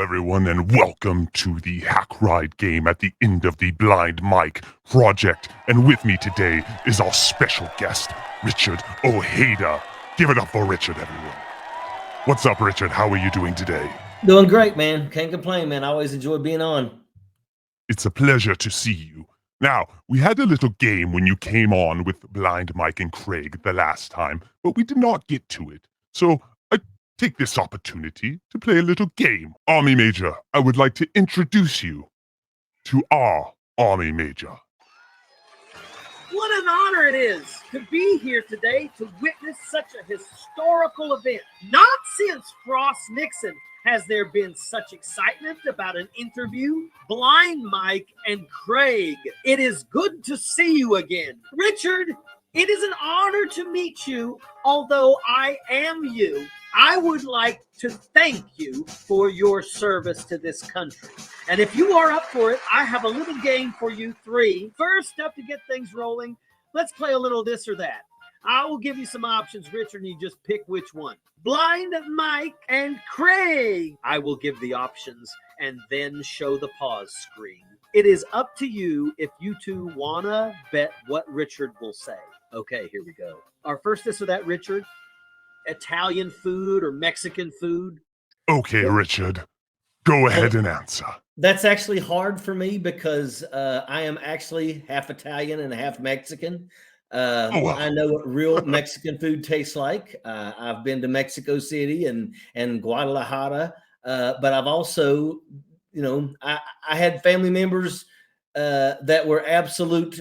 everyone, and welcome to the Hackride game at the end of the Blind Mike project. And with me today is our special guest, Richard Ojeda. Give it up for Richard, everyone. What's up, Richard? How are you doing today? Doing great, man. Can't complain, man. I always enjoy being on. It's a pleasure to see you. Now, we had a little game when you came on with Blind Mike and Craig the last time, but we did not get to it. So I take this opportunity to play a little game. Army Major, I would like to introduce you to our Army Major. What an honor it is to be here today to witness such a historical event. Not since Frost Nixon has there been such excitement about an interview. Blind Mike and Craig, it is good to see you again. Richard, it is an honor to meet you, although I am you. I would like to thank you for your service to this country. And if you are up for it, I have a little game for you three. First up, to get things rolling, let's play a little this or that. I will give you some options, Richard, and you just pick which one. Blind Mike and Craig. I will give the options and then show the pause screen. It is up to you if you two want to bet what Richard will say. Okay, here we go. Our first this or that, Richard. Italian food or Mexican food? Okay, Richard, go ahead and answer. That's actually hard for me because I am actually half Italian and half Mexican. I know what real Mexican food tastes like. I've been to Mexico City and Guadalajara, but I've also, I had family members that were absolute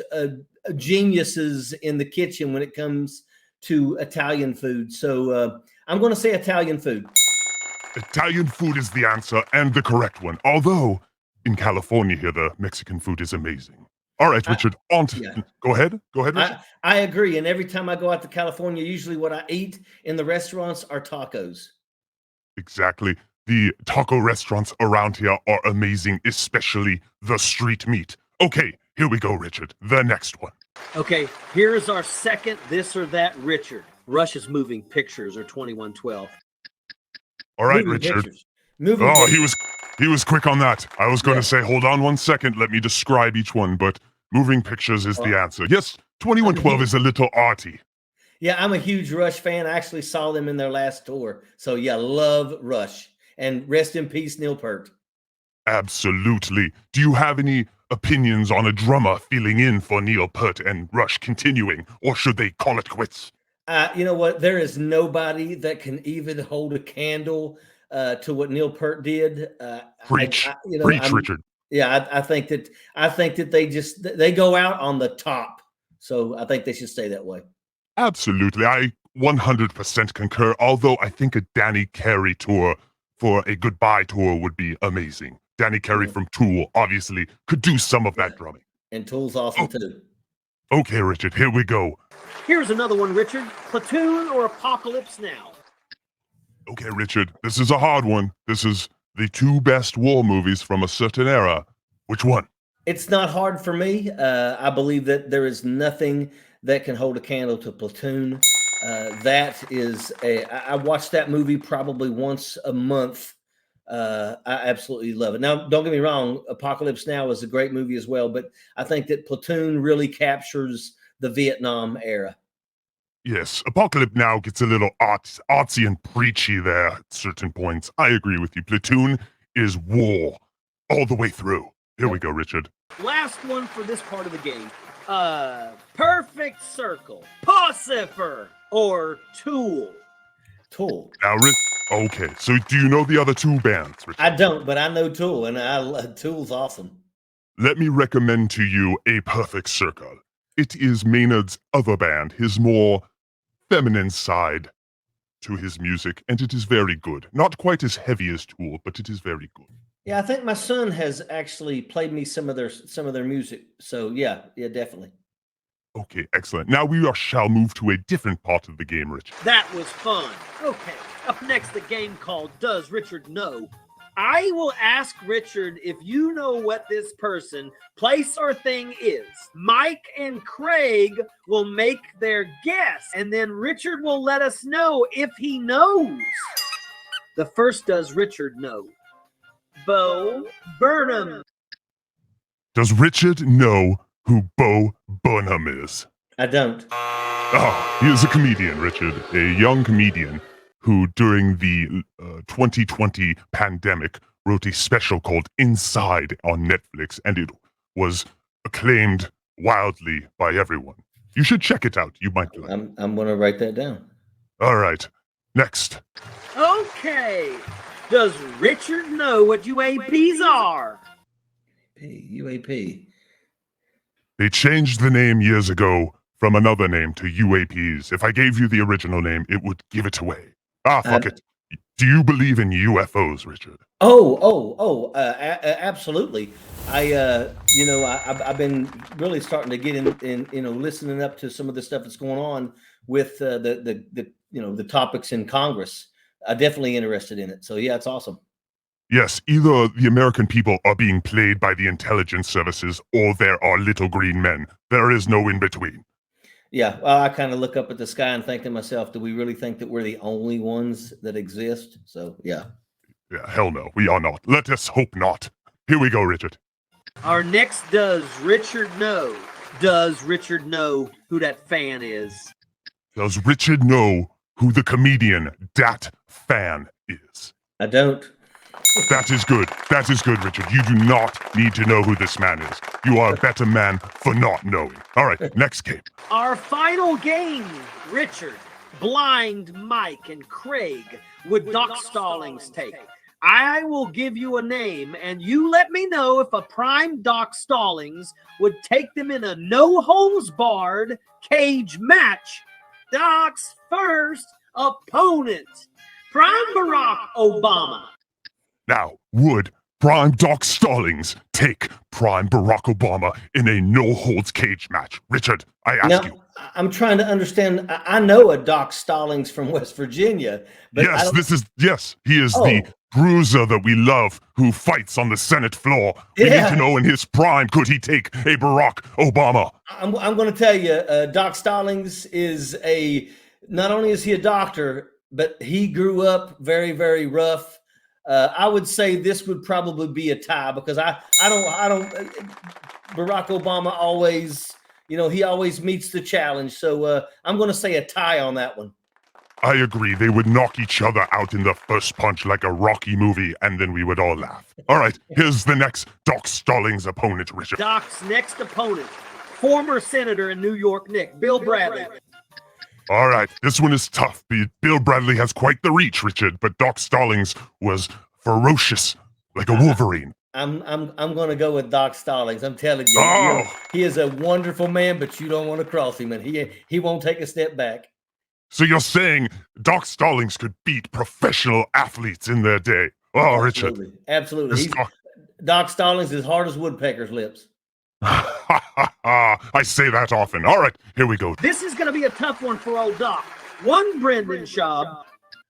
geniuses in the kitchen when it comes to Italian food. So I'm going to say Italian food. Italian food is the answer and the correct one. Although in California here, the Mexican food is amazing. All right, Richard, Go ahead. Go ahead, Richard. I agree. And every time I go out to California, usually what I eat in the restaurants are tacos. Exactly. The taco restaurants around here are amazing, especially the street meat. Okay, here we go, Richard. The next one. Okay, here's our second this or that, Richard. Rush's Moving Pictures or 2112. All right, Richard. He was quick on that. I was going to say, hold on 1 second. Let me describe each one, but Moving Pictures is the answer. Yes, 2112 is a little arty. Yeah, I'm a huge Rush fan. I actually saw them in their last tour. So yeah, love Rush. And rest in peace, Neil Peart. Absolutely. Do you have any opinions on a drummer filling in for Neil Peart and Rush continuing, or should they call it quits? You know what? There is nobody that can even hold a candle to what Neil Peart did. Preach, Richard. Yeah, I think that they go out on the top. So I think they should stay that way. Absolutely. I 100% concur, although I think a Danny Carey tour for a goodbye tour would be amazing. Danny Carey from Tool obviously could do some of that drumming. And Tool's awesome too. Okay, Richard, here we go. Here's another one, Richard. Platoon or Apocalypse Now? Okay, Richard, this is a hard one. This is the two best war movies from a certain era. Which one? It's not hard for me. I believe that there is nothing that can hold a candle to Platoon. I watch that movie probably once a month. I absolutely love it. Now, don't get me wrong, Apocalypse Now is a great movie as well, but I think that Platoon really captures the Vietnam era. Yes, Apocalypse Now gets a little artsy and preachy there at certain points. I agree with you. Platoon is war all the way through. Here we go, Richard. Last one for this part of the game. Perfect Circle, Pussifer, or Tool? Tool. Now, okay, so do you know the other two bands, Richard? I don't, but I know Tool, and Tool's awesome. Let me recommend to you A Perfect Circle. It is Maynard's other band, his more feminine side to his music, and it is very good. Not quite as heavy as Tool, but it is very good. Yeah, I think my son has actually played me some of their music. So yeah, definitely. Okay, excellent. Now we shall move to a different part of the game, Richard. That was fun. Okay, up next, a game called Does Richard Know? I will ask Richard if you know what this person, place, or thing is. Mike and Craig will make their guess, and then Richard will let us know if he knows. The first Does Richard Know? Bo Burnham. Does Richard know who Bo Burnham is? I don't. Oh, he is a comedian, Richard, a young comedian who, during the 2020 pandemic, wrote a special called Inside on Netflix, and it was acclaimed wildly by everyone. You should check it out. You might like it. I'm going to write that down. All right. Next. Okay. Does Richard know what UAPs are? UAP. They changed the name years ago from another name to UAPs. If I gave you the original name, it would give it away. Fuck it. Do you believe in UFOs, Richard? Absolutely. I've been really starting to get in listening up to some of the stuff that's going on with the topics in Congress. I'm definitely interested in it. So yeah, it's awesome. Yes, either the American people are being played by the intelligence services or there are little green men. There is no in between. Yeah, well, I kind of look up at the sky and think to myself, do we really think that we're the only ones that exist? So, yeah. Yeah, hell no, we are not. Let us hope not. Here we go, Richard. Our next Does Richard know? Does Richard know who that fan is? Does Richard know who the comedian Dat Fan is? I don't. That is good. That is good, Richard. You do not need to know who this man is. You are a better man for not knowing. All right, next game. Our final game, Richard, Blind Mike, and Craig would Doc Stallings take. I will give you a name, and you let me know if a prime Doc Stallings would take them in a no-holds-barred cage match. Doc's first opponent, Prime Barack Obama. Now, would Prime Doc Stallings take Prime Barack Obama in a no-holds cage match? Richard, I ask you. I'm trying to understand. I know a Doc Stallings from West Virginia. But Yes, he is the bruiser that we love who fights on the Senate floor. We need to know in his prime, could he take a Barack Obama? I'm going to tell you, Doc Stallings is not only is he a doctor, but he grew up very, very rough. I would say this would probably be a tie because I don't. Barack Obama always, he always meets the challenge. So I'm going to say a tie on that one. I agree. They would knock each other out in the first punch like a Rocky movie, and then we would all laugh. All right, here's the next Doc Stallings opponent, Richard. Doc's next opponent, former senator in New York, Bill Bradley. All right, this one is tough. Bill Bradley has quite the reach, Richard, but Doc Stallings was ferocious, like a wolverine. I'm going to go with Doc Stallings. I'm telling you, he is a wonderful man, but you don't want to cross him, and he won't take a step back. So you're saying Doc Stallings could beat professional athletes in their day? Oh, Richard. Absolutely. Doc Stallings is hard as woodpecker's lips. I say that often. All right, here we go. This is going to be a tough one for old Doc. One Brendan Schaub.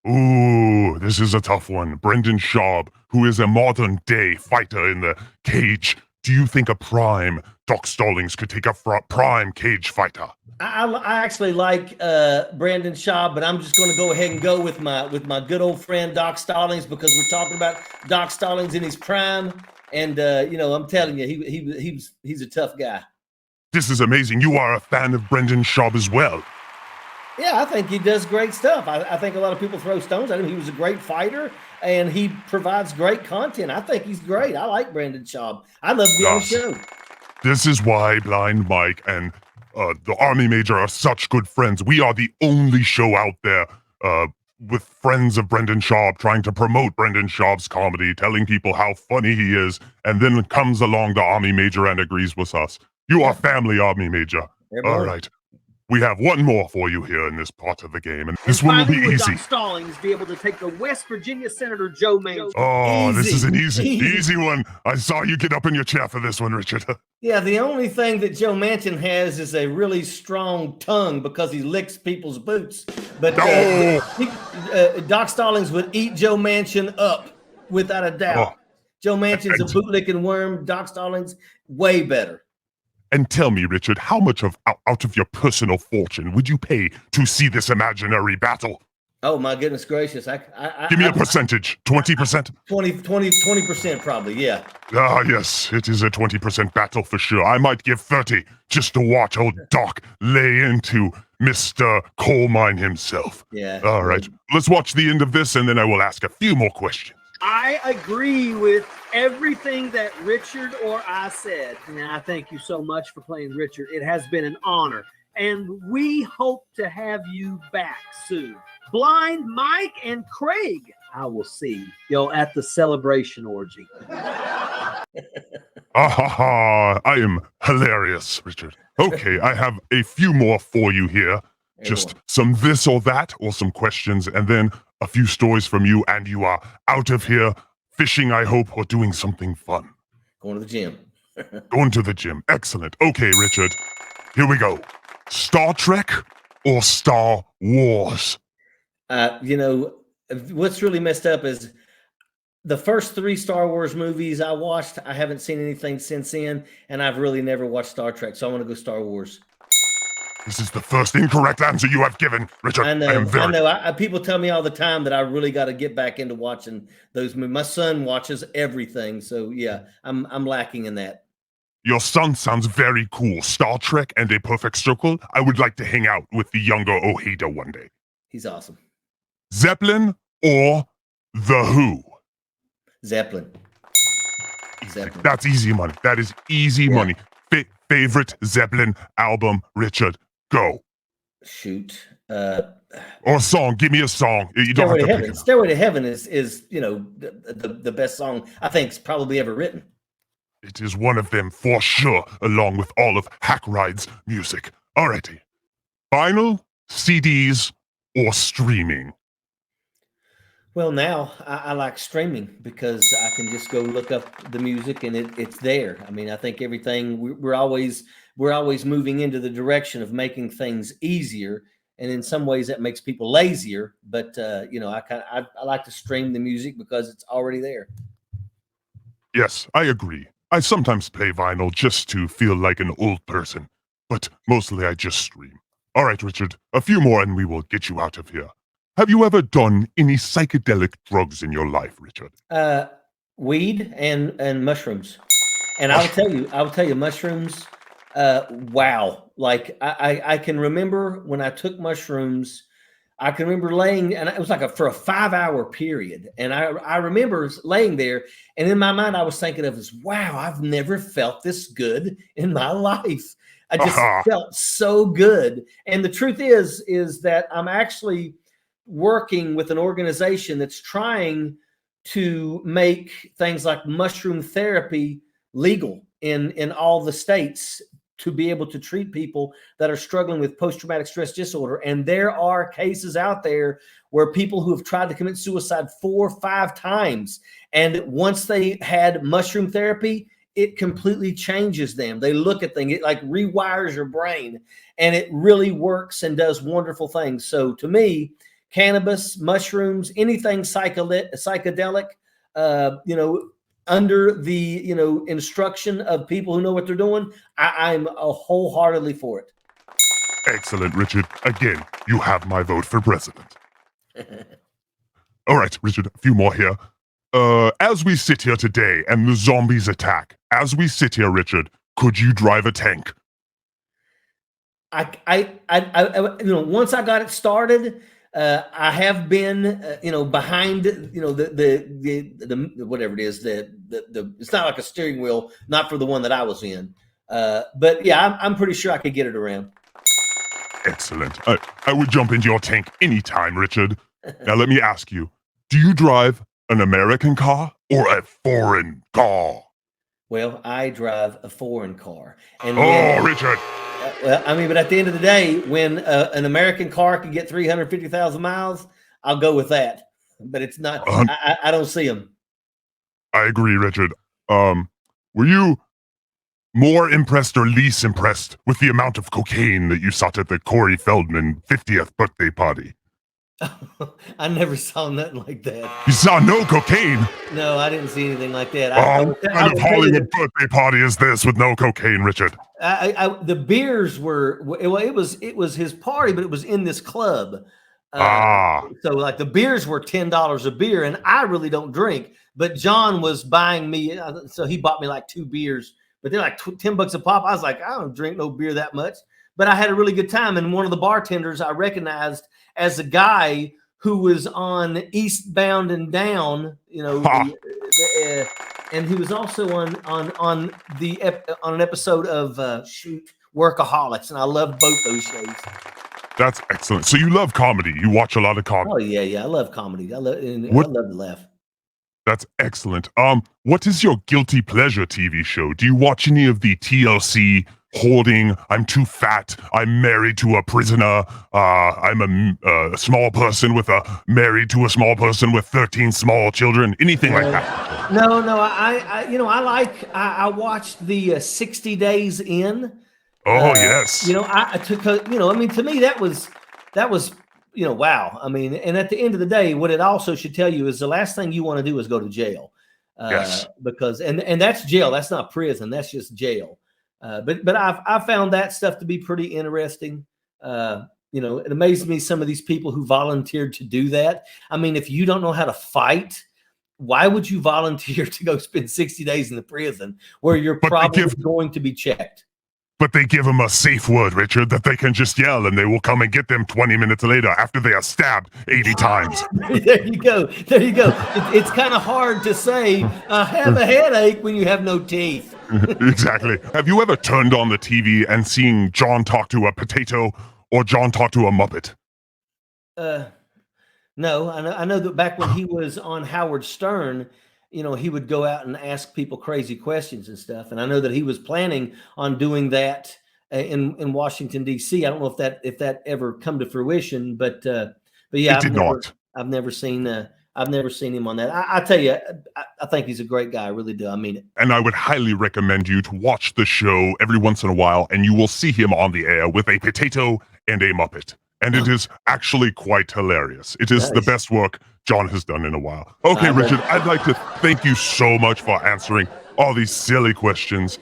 Ooh, this is a tough one. Brendan Schaub, who is a modern-day fighter in the cage. Do you think a prime Doc Stallings could take a prime cage fighter? I actually like Brendan Schaub, but I'm just going to go ahead and go with my good old friend Doc Stallings because we're talking about Doc Stallings in his prime, and I'm telling you, he's a tough guy. This is amazing. You are a fan of Brendan Schaub as well. Yeah, I think he does great stuff. I think a lot of people throw stones at him. He was a great fighter, and he provides great content. I think he's great. I like Brendan Schaub. I'd love to be on the show. This is why Blind Mike and the Army Major are such good friends. We are the only show out there with friends of Brendan Schaub trying to promote Brendan Schaub's comedy, telling people how funny he is, and then comes along the Army Major and agrees with us. You are family, Army Major. All right. We have one more for you here in this part of the game, and this one will be easy. Doc Stallings be able to take the West Virginia Senator Joe Manchin. Oh, this is an easy one. I saw you get up in your chair for this one, Richard. Yeah, the only thing that Joe Manchin has is a really strong tongue because he licks people's boots. But Doc Stallings would eat Joe Manchin up without a doubt. Joe Manchin's a bootlicking worm. Doc Stallings, way better. And tell me, Richard, how much out of your personal fortune would you pay to see this imaginary battle? Oh my goodness gracious! Give me a percentage. 20%. 20% probably. Yeah. Ah, yes, it is a 20% battle for sure. I might give 30 just to watch old Doc lay into Mr. Coal Mine himself. Yeah. All right, let's watch the end of this, and then I will ask a few more questions. I agree with everything that Richard or I said. And I thank you so much for playing Richard. It has been an honor. And we hope to have you back soon. Blind Mike and Craig, I will see y'all at the celebration orgy. Ah ha ha! I am hilarious, Richard. Okay, I have a few more for you here. Just some this or that, or some questions, and then a few stories from you, and you are out of here fishing, I hope, or doing something fun. Going to the gym. Going to the gym. Excellent. Okay, Richard, here we go. Star Trek or Star Wars? What's really messed up is the first 3 Star Wars movies I watched, I haven't seen anything since then, and I've really never watched Star Trek, so I want to go Star Wars. This is the first incorrect answer you have given, Richard. I know. People tell me all the time that I really got to get back into watching those movies. My son watches everything, so yeah, I'm lacking in that. Your son sounds very cool. Star Trek and A Perfect Circle. I would like to hang out with the younger Ojeda one day. He's awesome. Zeppelin or The Who? Zeppelin. That's easy money. That is easy money. Favorite Zeppelin album, Richard? Go. Shoot. Or a song. Give me a song. You don't have to pick it. Stairway to Heaven is the best song I think's probably ever written. It is one of them for sure, along with all of Hackride's music. Alrighty. Vinyl, CDs, or streaming? Well, now I like streaming because I can just go look up the music and it's there. I mean, I think everything we're always moving into the direction of making things easier, and in some ways that makes people lazier. But I like to stream the music because it's already there. Yes, I agree. I sometimes play vinyl just to feel like an old person, but mostly I just stream. All right, Richard, a few more and we will get you out of here. Have you ever done any psychedelic drugs in your life, Richard? Weed and mushrooms. And I'll tell you, mushrooms, wow. Like I can remember when I took mushrooms, I can remember laying, and it was like for a 5-hour period. And I remember laying there, and in my mind, I was thinking of this, wow, I've never felt this good in my life. I just felt so good. And the truth is that I'm actually working with an organization that's trying to make things like mushroom therapy legal in all the states to be able to treat people that are struggling with post-traumatic stress disorder. And there are cases out there where people who have tried to commit suicide 4 or 5 times, and once they had mushroom therapy, it completely changes them. They look at things, it like rewires your brain, and it really works and does wonderful things. So to me, cannabis, mushrooms, anything psychedelic, under the instruction of people who know what they're doing, I'm wholeheartedly for it. Excellent, Richard. Again, you have my vote for president. All right, Richard, a few more here. As we sit here today and the zombies attack, as we sit here, Richard, could you drive a tank? Once I got it started, I have been, behind, the whatever it is, the it's not like a steering wheel, not for the one that I was in. But yeah, I'm pretty sure I could get it around. Excellent. I would jump into your tank anytime, Richard. Now let me ask you, do you drive an American car or a foreign car? Well, I drive a foreign car. And Richard. Well, I mean, but at the end of the day, when an American car can get 350,000 miles, I'll go with that. But it's not, I don't see them. I agree, Richard. Were you more impressed or least impressed with the amount of cocaine that you saw at the Corey Feldman 50th birthday party? I never saw nothing like that. You saw no cocaine? No, I didn't see anything like that. What kind of Hollywood birthday party is this with no cocaine, Richard? The beers were, it was his party, but it was in this club. So like the beers were $10 a beer, and I really don't drink, but John was buying me, so he bought me like 2 beers, but they're like $10 a pop. I was like, I don't drink no beer that much, but I had a really good time. And one of the bartenders I recognized as a guy who was on Eastbound and Down, and he was also on an episode of Workaholics, and I love both those shows. That's excellent. So you love comedy. You watch a lot of comedy. Oh yeah. I love comedy. I love to laugh. That's excellent. What is your guilty pleasure TV show? Do you watch any of the TLC hoarding? I'm too fat. I'm married to a prisoner. I'm a small person married to a small person with 13 small children. Anything like that? No. I watched the 60 Days In. Oh yes. To me that was wow. I mean, and at the end of the day, what it also should tell you is the last thing you want to do is go to jail. Yes. Because and that's jail. That's not prison. That's just jail. But I found that stuff to be pretty interesting. It amazes me some of these people who volunteered to do that. I mean, if you don't know how to fight, why would you volunteer to go spend 60 days in the prison where you're probably going to be checked? But they give them a safe word, Richard, that they can just yell and they will come and get them 20 minutes later after they are stabbed 80 times. There you go. It's kind of hard to say, I have a headache when you have no teeth. Exactly. Have you ever turned on the TV and seen John talk to a potato or John talk to a Muppet? No, I know that back when he was on Howard Stern, he would go out and ask people crazy questions and stuff. And I know that he was planning on doing that in Washington, D.C. I don't know if that ever come to fruition, but yeah, I've never seen him on that. I tell you, I think he's a great guy. I really do. I mean it. And I would highly recommend you to watch the show every once in a while, and you will see him on the air with a potato and a Muppet. And it is actually quite hilarious. It is the best work John has done in a while. Okay, Richard, I'd like to thank you so much for answering all these silly questions.